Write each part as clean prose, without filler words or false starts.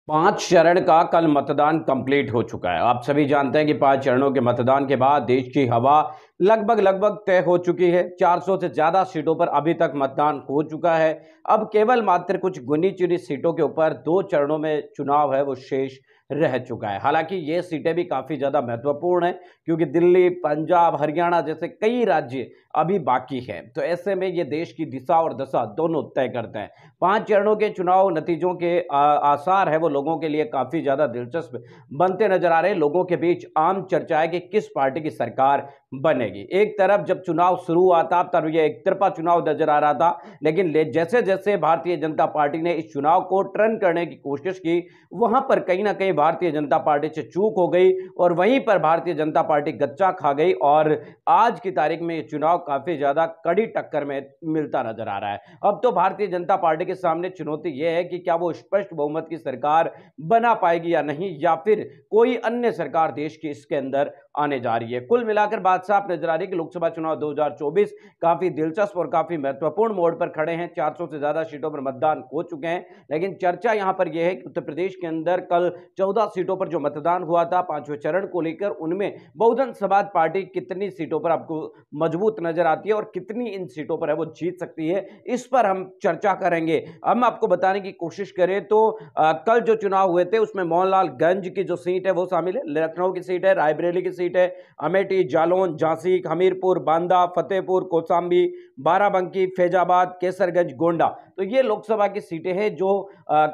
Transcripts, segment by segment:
5 चरण का कल मतदान कंप्लीट हो चुका है। आप सभी जानते हैं कि 5 चरणों के मतदान के बाद देश की हवा लगभग तय हो चुकी है। 400 से ज्यादा सीटों पर अभी तक मतदान हो चुका है। अब केवल मात्र कुछ गिनी-चुनी सीटों के ऊपर 2 चरणों में चुनाव है वो शेष रह चुका है। हालांकि ये सीटें भी काफी ज्यादा महत्वपूर्ण हैं, क्योंकि दिल्ली, पंजाब, हरियाणा जैसे कई राज्य अभी बाकी हैं। तो ऐसे में ये देश की दिशा और दशा दोनों तय करते हैं। 5 चरणों के चुनाव नतीजों के आसार है वो लोगों के लिए काफी ज्यादा दिलचस्प बनते नजर आ रहे हैं। लोगों के बीच आम चर्चा है कि किस पार्टी की सरकार बनेगी। एक तरफ जब चुनाव शुरू हुआ था तब ये एक तरफा चुनाव नजर आ रहा था, लेकिन जैसे जैसे भारतीय जनता पार्टी ने इस चुनाव को टर्न करने की कोशिश की, वहां पर कहीं ना कहीं भारतीय जनता पार्टी से चूक हो गई और वहीं पर भारतीय जनता पार्टी गच्चा खा गई। और आज की तारीख में ये चुनाव काफी ज्यादा कड़ी टक्कर में मिलता नजर आ रहा है। अब तो भारतीय जनता पार्टी के सामने चुनौती यह है कि क्या वो स्पष्ट बहुमत की सरकार बना पाएगी या नहीं, या फिर कोई अन्य सरकार देश की इसके अंदर आने जा रही है। कुल मिलाकर बात साफ नजर आ रही है कि लोकसभा चुनाव 2024 काफी दिलचस्प और काफी महत्वपूर्ण मोड़ पर खड़े हैं। 400 से ज्यादा सीटों पर मतदान हो चुके हैं, लेकिन चर्चा यहां पर यह है कि उत्तर प्रदेश के अंदर कल 14 सीटों पर जो मतदान हुआ था 5वें चरण को लेकर, उनमें बहुजन समाज पार्टी कितनी सीटों पर आपको मजबूत नजर आती है और कितनी इन सीटों पर है वो जीत सकती है, इस पर हम चर्चा करेंगे। हम आपको बताने की कोशिश करें तो कल जो चुनाव हुए थे उसमें मोहनलालगंज की जो सीट है वो शामिल है, लखनऊ की सीट है, रायबरेली की सीट है, अमेठी, जालौन, झांसी, हमीरपुर, बांदा, फतेहपुर, कौशाम्बी, बाराबंकी, फैजाबाद, केसरगंज, गोंडा। तो ये लोकसभा की सीटें हैं जो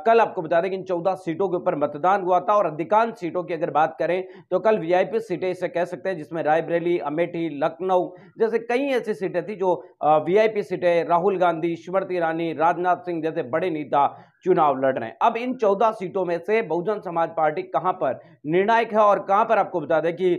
कल आपको बता दें कि इन 14 सीटों के ऊपर मतदान हुआ था। और अधिकांश सीटों की अगर बात करें तो कल वीआईपी सीटें इसे कह सकते हैं, जिसमें रायबरेली, अमेठी, लखनऊ जैसे कई ऐसी सीटें थी जो वीआईपी सीटें। राहुल गांधी, स्मृति ईरानी, राजनाथ सिंह जैसे बड़े नेता चुनाव लड़ रहे हैं। अब इन 14 सीटों में से बहुजन समाज पार्टी कहां पर निर्णायक है और कहां पर आपको बता दें कि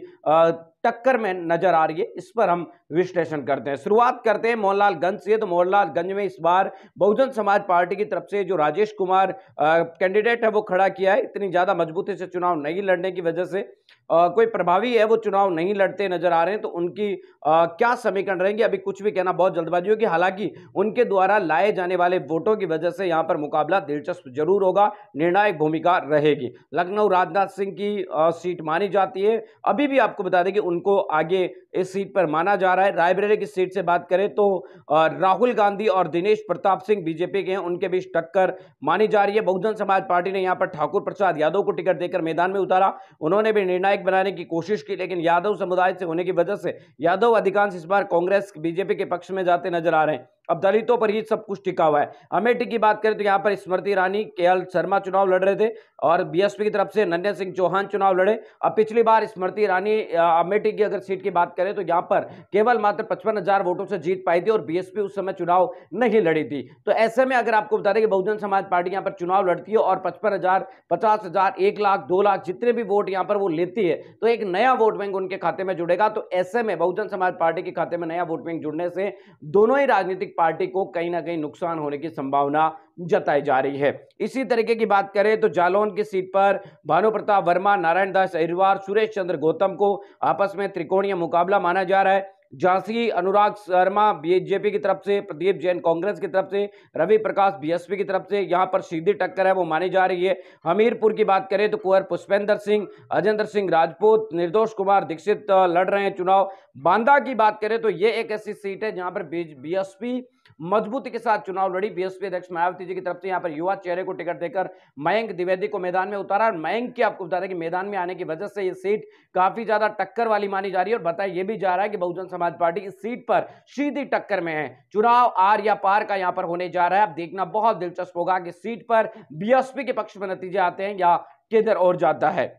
टक्कर में नजर आ रही है, इस पर हम विश्लेषण करते हैं। शुरुआत करते हैं मोहनलालगंज से। तो मोहनलालगंज में इस बार बहुजन समाज पार्टी की तरफ से जो राजेश कुमार कैंडिडेट है वो खड़ा किया है। इतनी ज्यादा मजबूती से चुनाव नहीं लड़ने की वजह से कोई प्रभावी है वो चुनाव नहीं लड़ते नजर आ रहे हैं। तो उनकी क्या समीकरण रहेंगे अभी कुछ भी कहना बहुत जल्दबाजी होगी। हालांकि उनके द्वारा लाए जाने वाले वोटों की वजह से यहां पर मुकाबला दिलचस्प जरूर होगा, निर्णायक भूमिका रहेगी। लखनऊ राजनाथ सिंह की सीट मानी जाती है। अभी भी आपको बता दें कि उनको आगे इस सीट पर माना जा रहा है। रायबरेली की सीट से बात करें तो राहुल गांधी और दिनेश प्रताप सिंह बीजेपी के हैं, उनके बीच टक्कर मानी जा रही है। बहुजन समाज पार्टी ने यहां पर ठाकुर प्रसाद यादव को टिकट देकर मैदान में उतारा। उन्होंने भी निर्णायक बनाने की कोशिश की, लेकिन यादव समुदाय से होने की वजह से यादव अधिकांश इस बार कांग्रेस बीजेपी के पक्ष में जाते नजर आ रहे हैं। अब दलितों पर ही सब कुछ टिका हुआ है। अमेठी की बात करें तो यहां पर स्मृति ईरानी, केएल शर्मा चुनाव लड़ रहे थे और बीएसपी की तरफ से नन्या सिंह चौहान चुनाव लड़े। अब पिछली बार स्मृति ईरानी अमेठी की अगर सीट की बात करें तो यहां पर केवल मात्र 55,000 वोटों से जीत पाई थी और बीएसपी उस समय चुनाव नहीं लड़ी थी। तो ऐसे में अगर आपको बता दें कि बहुजन समाज पार्टी यहां पर चुनाव लड़ती है और 55,000, 50,000, 1 लाख, 2 लाख जितने भी वोट यहां पर वो लेती है, तो एक नया वोट बैंक उनके खाते में जुड़ेगा। तो ऐसे में बहुजन समाज पार्टी के खाते में नया वोट बैंक जुड़ने से दोनों ही राजनीतिक पार्टी को कहीं ना कहीं नुकसान होने की संभावना जताई जा रही है। इसी तरीके की बात करें तो जालौन की सीट पर भानु प्रताप वर्मा, नारायण दास अहिरवार, सुरेश चंद्र गौतम को आपस में त्रिकोणीय मुकाबला माना जा रहा है। झांसी अनुराग शर्मा बीजेपी की तरफ से, प्रदीप जैन कांग्रेस की तरफ से, रवि प्रकाश बीएसपी की तरफ से यहां पर सीधी टक्कर है वो मानी जा रही है। हमीरपुर की बात करें तो कुंवर पुष्पेंद्र सिंह, अजेंद्र सिंह राजपूत, निर्दोष कुमार दीक्षित लड़ रहे हैं चुनाव। बांदा की बात करें तो यह एक ऐसी सीट है जहां पर बीएसपी मजबूती के साथ चुनाव लड़ी। बीएसपी अध्यक्ष मायावती जी की तरफ से यहां पर युवा चेहरे को टिकट देकर मयंक द्विवेदी को मैदान में उतारा। मयंक की आपको बता दें कि मैदान में आने की वजह से यह सीट काफी ज्यादा टक्कर वाली मानी जा रही है और बताया यह भी जा रहा है कि बहुजन समाज पार्टी इस सीट पर सीधी टक्कर में है। चुनाव आर या पार का यहां पर होने जा रहा है। अब देखना बहुत दिलचस्प होगा कि सीट पर बीएसपी के पक्ष में नतीजे आते हैं या किधर और जाता है।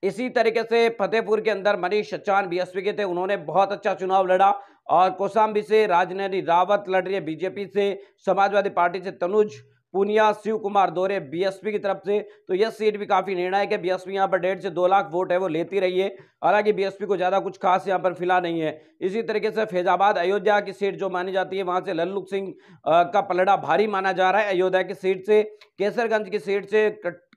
इसी तरीके से फतेहपुर के अंदर मनीष चचान बीएसपी के थे, उन्होंने बहुत अच्छा चुनाव लड़ा। और कौशाम्बी से राजनैनी रावत लड़ रही है बीजेपी से। समाजवादी पार्टी से तनुज पुनिया, शिव कुमार दोरे बीएसपी की तरफ से। तो यह सीट भी काफी निर्णायक है। बीएसपी यहां पर 1.5 से 2 लाख वोट है वो लेती रही है। हालांकि बीएसपी को ज्यादा कुछ खास यहां पर फिलहाल नहीं है। इसी तरीके से फैजाबाद अयोध्या की सीट जो मानी जाती है, वहां से लल्लू सिंह का पलड़ा भारी माना जा रहा है अयोध्या की सीट से। केसरगंज की सीट से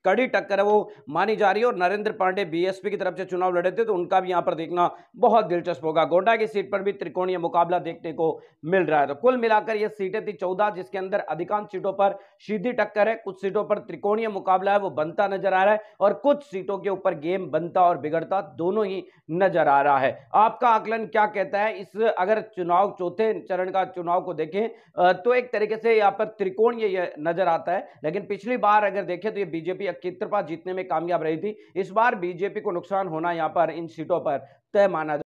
कड़ी टक्कर है वो मानी जा रही है। और नरेंद्र पांडे बीएसपी की तरफ से चुनाव लड़े थे, तो उनका भी यहां पर देखना बहुत दिलचस्प होगा। गोड्डा की सीट पर भी त्रिकोणीय मुकाबला देखने को मिल रहा है। तो कुल मिलाकर ये सीटें थी 14, जिसके अंदर अधिकांश सीटों पर सीधी टक्कर है, कुछ सीटों पर त्रिकोणीय मुकाबला है वो बनता नजर आ रहा है, और कुछ सीटों के ऊपर गेम बनता और बिगड़ता दोनों ही नजर आ रहा है। आपका आकलन क्या कहता है इस, अगर चुनाव चौथे चरण का चुनाव को देखें तो एक तरीके से यहां पर त्रिकोणीय ये नजर आता है, लेकिन पिछली बार अगर देखें तो ये बीजेपी क्षेत्रफल जीतने में कामयाब रही थी। इस बार बीजेपी को नुकसान होना यहां पर इन सीटों पर तय माना